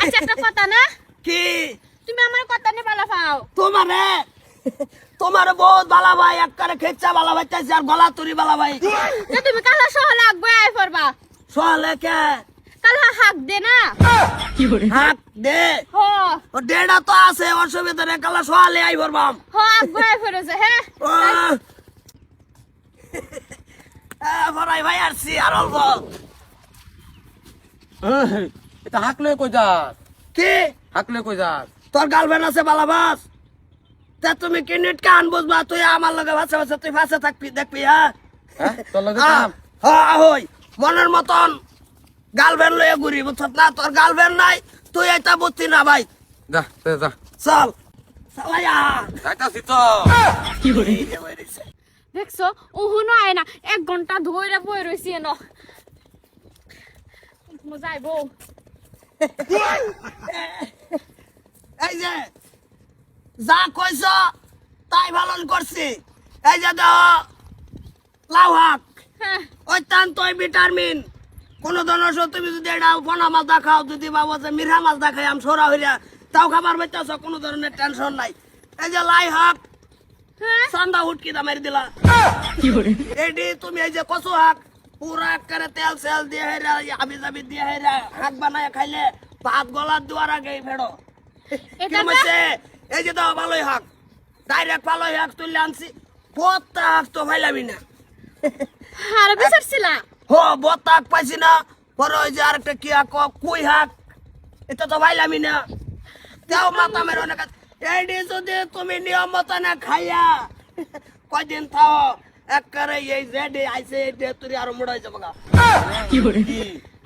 আচ্ছা একটা কথা না কি তুমি আমার কথা নে বলা পাও তোমারে তোমার বহুত বালা ভাই একবারে খেচ্ছা বালা ভাই চাইছে আর গলা তুরি বালা ভাই যে তুমি কালা সহ লাগবে আই পড়বা সোয়ালে কে কালা হাক দে না হাক দে হো ও ডেড়া তো আছে অসুবিধা নেই কালা সোয়ালে আই ভরবাম হো আগবে আই পড়ছে হ্যাঁ ভরাই ভাই আসছি আর অল্প এটা হাকলে কই যাস কি হাকলে কই যাস তোর গার্লফ্রেন্ড আছে বালাবাস তা তুমি কি নেট কান বুঝবা তুই আমার লগে ভাষা ভাষা তুই ভাষা থাকবি দেখবি হ্যাঁ তোর লগে কাম হ্যাঁ হই মনের মতন গার্লফ্রেন্ড লয়ে ঘুরি বুঝছত না তোর গার্লফ্রেন্ড নাই তুই এটা বুঝতি না ভাই যা যা চল চালাইয়া যাইতাছি তো দেখছো ওহুনো আয় না 1 ঘন্টা ধইরা বই রইছি ন মজাইবো এই যে যা কইছ তাই পালন করছি এই যে দাও লাউ হাক হ্যাঁ অত্যন্ত ভিটামিন কোন ধরনের তুমি যদি এটা পোনা মাছ দেখাও যদি বাবা যে মিঠা মাছ দেখাই আমি সরা হইয়া তাও খাবার পাইতেছ কোনো ধরনের টেনশন নাই এই যে লাই হাক হ্যাঁ সান্দা উটকি দামের দিলা এডি তুমি এই যে কচু হাক পুরা করে তেল সেল দিয়ে হেরা আবি জাবি দিয়ে হেরা হাক বানায় খাইলে ভাত গলার দুয়ার আগে ফেড়ো এটা কি মাছে এই যে দাও ভালোই হাক ডাইরেক্ট ভালোই হাক তুললে আনছি বত্তা হাক তো ভাইলাবি না আর বিচারছিলা হো বত্তা হাক পাইছি না পরে ওই যে আরেকটা কি হাক কুই হাক এটা তো ভাইলামি না দাও মাথা মেরো না এইডি যদি তুমি নিয়ম মতো না খাইয়া কয়দিন থাও একবারে এই জেডে আইছে এইডে তুই আরো মোড়া হয়ে যাবো গা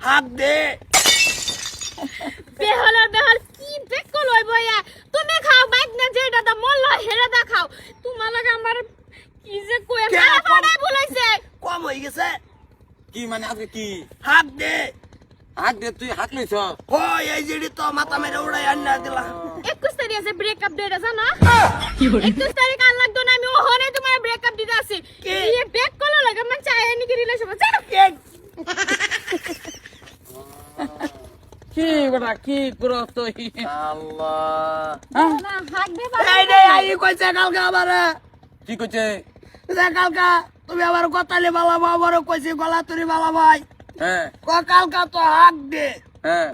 হাক দে বেহল কি বেকল হইব ইয়া তুমি খাও বাইক না যেটা দা মল হেরে দা খাও তোমার লাগে আমার কি যে কই কে খানা কম? পড়াই বলাইছে কম হয়ে গেছে কি মানে আজকে কি হাক দে হাক দে তুই হাক লইছ ও এই জেডি তো মাথা মেরে উড়াই আন্না দিলা 21 তারিখ আছে ব্রেকআপ ডেট আছে না 21 তারিখ আর লাগতো না আমি ওখানে তোমার ব্রেকআপ দিতে আছি কে? এই ব্যাক কল লাগে man চাই নাকি রিলেশন আছে কি বড়া কি করো তুই আল্লাহ না হাক দে এই রে আই কইছে কালকে আমারে কি কইছে যে কালকা তুমি আবার কথালে বালা বাবার কইছি গলা তুরি বালা ভাই হ্যাঁ কালকা তো হাক দে হ্যাঁ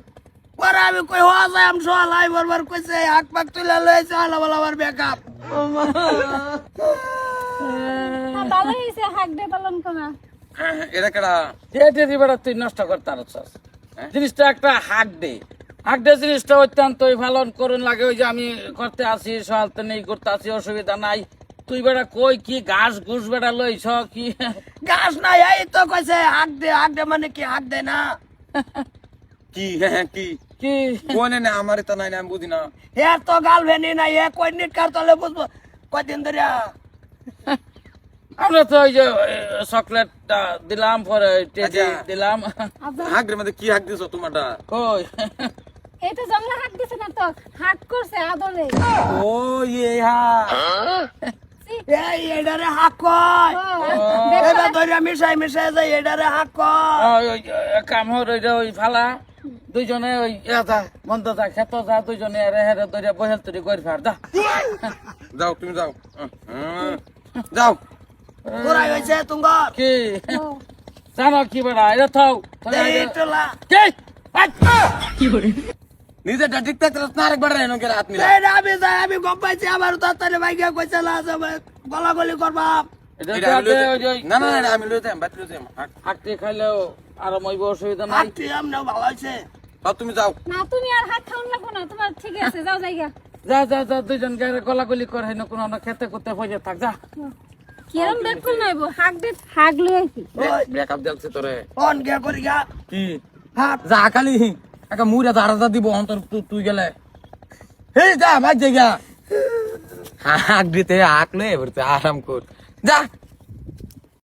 পরে আমি কই হওয়া যায় আমি সোয়ালাই বরবার কইছে হাক পাক তুলে লয়েছে আলা বালা আমার বেকআপ ভালো হইছে হাক দে পালন করা এটা কেডা এটা দিবারা তুই নষ্ট করতে আরছস জিনিসটা একটা হাক দে জিনিসটা অত্যন্তই পালন করুন লাগে ওই যে আমি করতে আসি সহালতে নেই করতে আসি অসুবিধা নাই তুই বেড়া কই কি ঘাস ঘুষ বেড়া লইছ কি গাছ নাই এই তো কইছে হাক দে মানে কি হাক দে না কি হ্যাঁ কি কি কোনে না আমার তো নাই না আমি বুঝি না হে তো গার্লফ্রেন্ড নাই হে কই নিট কার তলে বুঝবো কয়দিন ধরে আমরা তো ওই যে চকলেটটা দিলাম পরে টেডি দিলাম হাক রে মধ্যে কি হাক দিছো তোমারটা কই এই তো জমলা হাক দিছে না তো হাক করছে আদলে ও এই হা এই এডারে হাক কয় এটা ধরে মিশাই যাই এডারে হাক কয় ওই কাম হর ওই ফালা দুইজনে ওই এটা মন্দ যা খেত যা দুইজনে আরে হেরে ধরে বহেল তুই করি ফার যা যাও তুমি যাও যাও তোরাই হইছে তুঙ্গর কি জানো কি বেড়া এটা থাও এই তোলা কি করে নিজেটা ঠিক থাকতে না আরেকবার এনো করে হাত মিলা এই রে আমি গম পাইছি আমার তাড়াতাড়ি ভাইগা কইছে গলা গলি করবা না না না আমি লইতাম বাত লইতাম হাঁটতে খাইলেও আর মই অসুবিধা নাই হাঁটতে আমনে ভালো হইছে তুমি যাও না তুমি আর হাত খাওন লাগবো না তোমার ঠিক আছে যাও জায়গা যা যা যা দুইজন গায়ে গলাগলি করে না কোনো না খেতে করতে হয়ে থাক যা কিরম বেক কল নাইবো হাক দে হাক লই আইছি ব্রেকআপ দিলছে তোরে অন গে করি গা কি হাক যা খালি একা মুড়া দাঁড়া দিব অন্তর তুই গেলে হে যা ভাই জায়গা হাক দিতে হাক লয়ে এবার আরাম কর যা